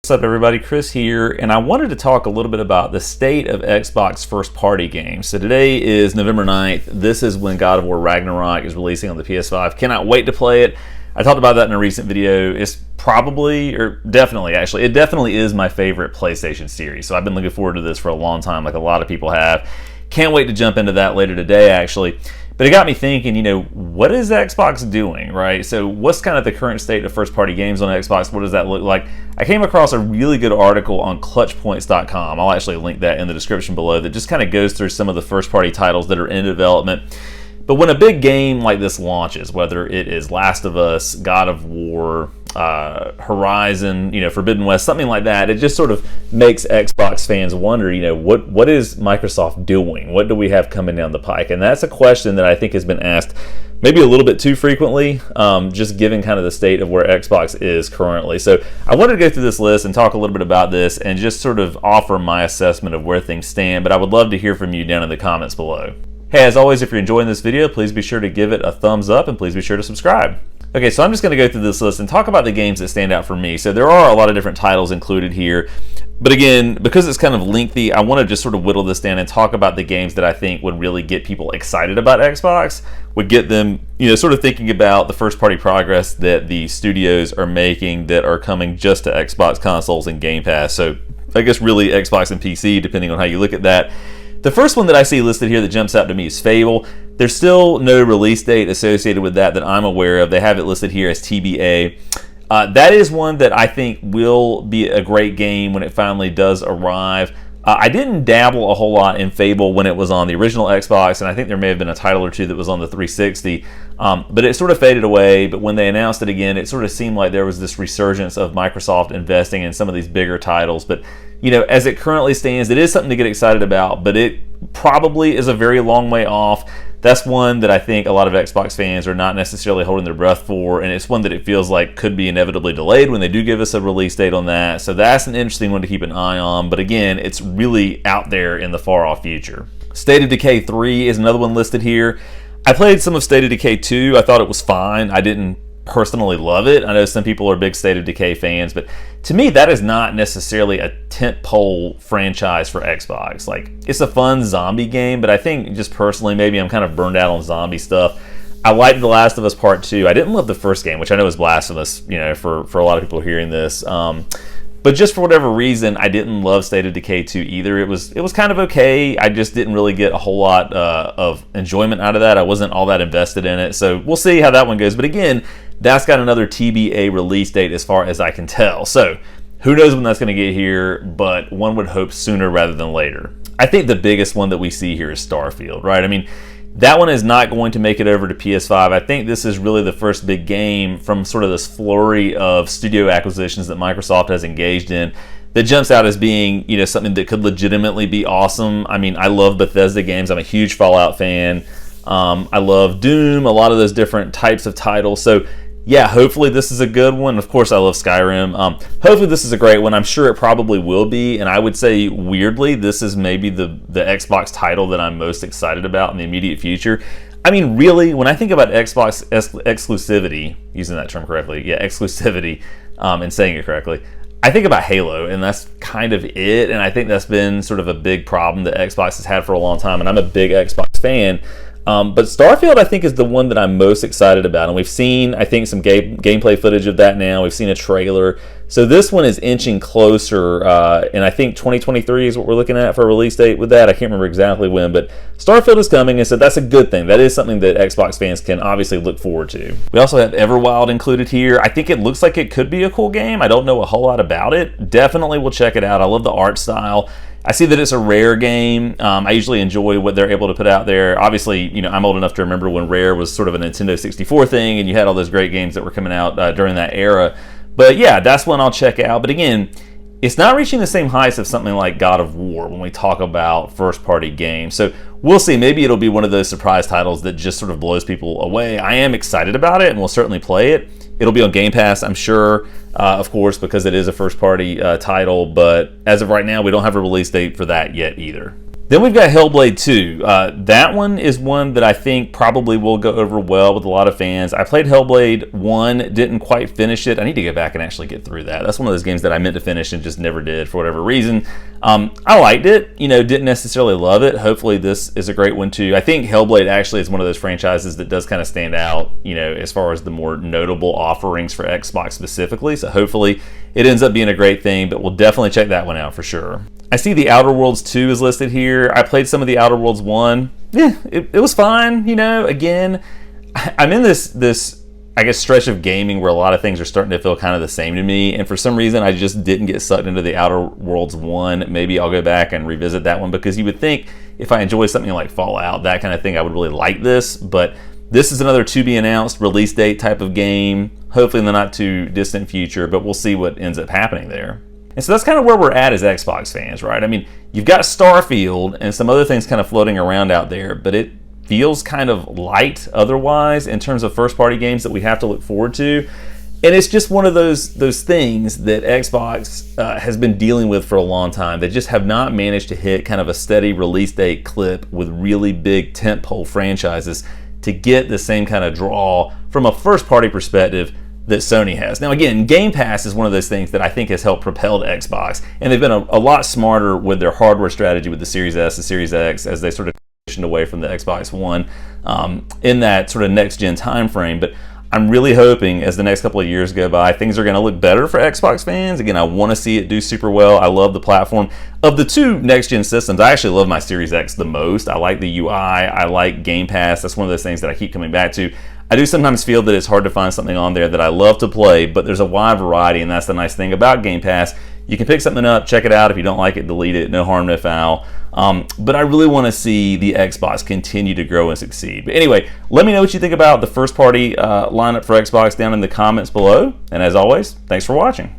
What's up everybody, Chris here, and I wanted to talk a little bit about the state of Xbox first-party games. So today is November 9th. This is when God of War Ragnarok is releasing on the PS5. Cannot wait to play it. I talked about that in a recent video. It's probably, or definitely actually, it definitely is my favorite PlayStation series. So I've been looking forward to this for a long time, like a lot of people have. Can't wait to jump into that later today, actually. But it got me thinking, what is Xbox doing, right? So what's kind of the current state of first-party games on Xbox? What does that look like? I came across a really good article on clutchpoints.com. I'll actually link that in the description below that just kind of goes through some of the first-party titles that are in development. But when a big game like this launches, whether it is Last of Us, God of War, Horizon, Forbidden West, something like that, it just sort of makes Xbox fans wonder, what is Microsoft doing? What do we have coming down the pike? And that's a question that I think has been asked maybe a little bit too frequently, just given kind of the state of where Xbox is currently. So I wanted to go through this list and talk a little bit about this and just sort of offer my assessment of where things stand, but I would love to hear from you down in the comments below. Hey, as always, if you're enjoying this video, please be sure to give it a thumbs up and please be sure to subscribe. Okay, so I'm just going to go through this list and talk about the games that stand out for me. So there are a lot of different titles included here. But again, because it's kind of lengthy, I want to just sort of whittle this down and talk about the games that I think would really get people excited about Xbox, would get them, sort of thinking about the first-party progress that the studios are making that are coming just to Xbox consoles and Game Pass. So I guess really Xbox and PC, depending on how you look at that. The first one that I see listed here that jumps out to me is Fable. There's still no release date associated with that I'm aware of. They have it listed here as TBA. That is one that I think will be a great game when it finally does arrive. I didn't dabble a whole lot in Fable when it was on the original Xbox, and I think there may have been a title or two that was on the 360, but it sort of faded away. But when they announced it again, it sort of seemed like there was this resurgence of Microsoft investing in some of these bigger titles. But as it currently stands, it is something to get excited about, but it probably is a very long way off. That's one that I think a lot of Xbox fans are not necessarily holding their breath for, and it's one that it feels like could be inevitably delayed when they do give us a release date on that. So that's an interesting one to keep an eye on, but again, it's really out there in the far-off future. State of Decay 3 is another one listed here. I played some of State of Decay 2. I thought it was fine. I didn't personally love it. I know some people are big State of Decay fans, but to me that is not necessarily a tentpole franchise for Xbox. Like, it's a fun zombie game, but I think just personally maybe I'm kind of burned out on zombie stuff. I liked The Last of Us Part 2. I didn't love the first game, which I know is blasphemous, for a lot of people hearing this. But just for whatever reason, I didn't love State of Decay 2 either. It was kind of okay. I just didn't really get a whole lot of enjoyment out of that. I wasn't all that invested in it. So we'll see how that one goes. But again, that's got another TBA release date as far as I can tell. So who knows when that's going to get here, but one would hope sooner rather than later. I think the biggest one that we see here is Starfield, right? I mean, that one is not going to make it over to PS5. I think this is really the first big game from sort of this flurry of studio acquisitions that Microsoft has engaged in that jumps out as being, something that could legitimately be awesome. I mean, I love Bethesda games. I'm a huge Fallout fan. I love Doom, a lot of those different types of titles. So yeah, hopefully this is a good one. Of course, I love Skyrim. Hopefully this is a great one. I'm sure it probably will be. And I would say, weirdly, this is maybe the Xbox title that I'm most excited about in the immediate future. I mean, really, when I think about Xbox exclusivity, using that term correctly, yeah, exclusivity, and saying it correctly, I think about Halo, and that's kind of it. And I think that's been sort of a big problem that Xbox has had for a long time. And I'm a big Xbox fan. But Starfield, I think, is the one that I'm most excited about. And we've seen, I think, some gameplay footage of that now. We've seen a trailer. So this one is inching closer. And I think 2023 is what we're looking at for a release date with that. I can't remember exactly when. But Starfield is coming, and so that's a good thing. That is something that Xbox fans can obviously look forward to. We also have Everwild included here. I think it looks like it could be a cool game. I don't know a whole lot about it. Definitely will check it out. I love the art style. I see that it's a Rare game. I usually enjoy what they're able to put out there. Obviously, I'm old enough to remember when Rare was sort of a Nintendo 64 thing, and you had all those great games that were coming out during that era. But yeah, that's one I'll check out. But again, it's not reaching the same heights of something like God of War when we talk about first-party games. So we'll see. Maybe it'll be one of those surprise titles that just sort of blows people away. I am excited about it, and we'll certainly play it. It'll be on Game Pass, I'm sure, of course, because it is a first-party title. But as of right now, we don't have a release date for that yet either. Then we've got Hellblade 2. That one is one that I think probably will go over well with a lot of fans. I played Hellblade 1, didn't quite finish it. I need to go back and actually get through that. That's one of those games that I meant to finish and just never did for whatever reason. I liked it, didn't necessarily love it. Hopefully this is a great one too. I think Hellblade actually is one of those franchises that does kind of stand out, as far as the more notable offerings for Xbox specifically. So hopefully it ends up being a great thing, but we'll definitely check that one out for sure. I see the Outer Worlds 2 is listed here. I played some of the Outer Worlds 1. Yeah, it was fine, Again, I'm in this I guess stretch of gaming where a lot of things are starting to feel kind of the same to me, and for some reason I just didn't get sucked into the Outer Worlds 1. Maybe I'll go back and revisit that one, because you would think if I enjoy something like Fallout, that kind of thing, I would really like this, but this is another to be announced release date type of game, hopefully in the not too distant future, but we'll see what ends up happening there. And so that's kind of where we're at as Xbox fans, right? I mean, you've got Starfield and some other things kind of floating around out there, but it feels kind of light otherwise in terms of first-party games that we have to look forward to. And it's just one of those things that Xbox has been dealing with for a long time. They just have not managed to hit kind of a steady release date clip with really big tentpole franchises to get the same kind of draw from a first-party perspective that Sony has. Now again, Game Pass is one of those things that I think has helped propel Xbox, and they've been a lot smarter with their hardware strategy with the Series S, the Series X, as they sort of transitioned away from the Xbox One in that sort of next-gen time frame. But I'm really hoping as the next couple of years go by, things are going to look better for Xbox fans. Again, I want to see it do super well. I love the platform. Of the two next-gen systems, I actually love my Series X the most. I like the UI. I like Game Pass. That's one of those things that I keep coming back to. I do sometimes feel that it's hard to find something on there that I love to play, but there's a wide variety, and that's the nice thing about Game Pass. You can pick something up, check it out. If you don't like it, delete it. No harm, no foul. But I really want to see the Xbox continue to grow and succeed. But anyway, let me know what you think about the first-party lineup for Xbox down in the comments below. And as always, thanks for watching.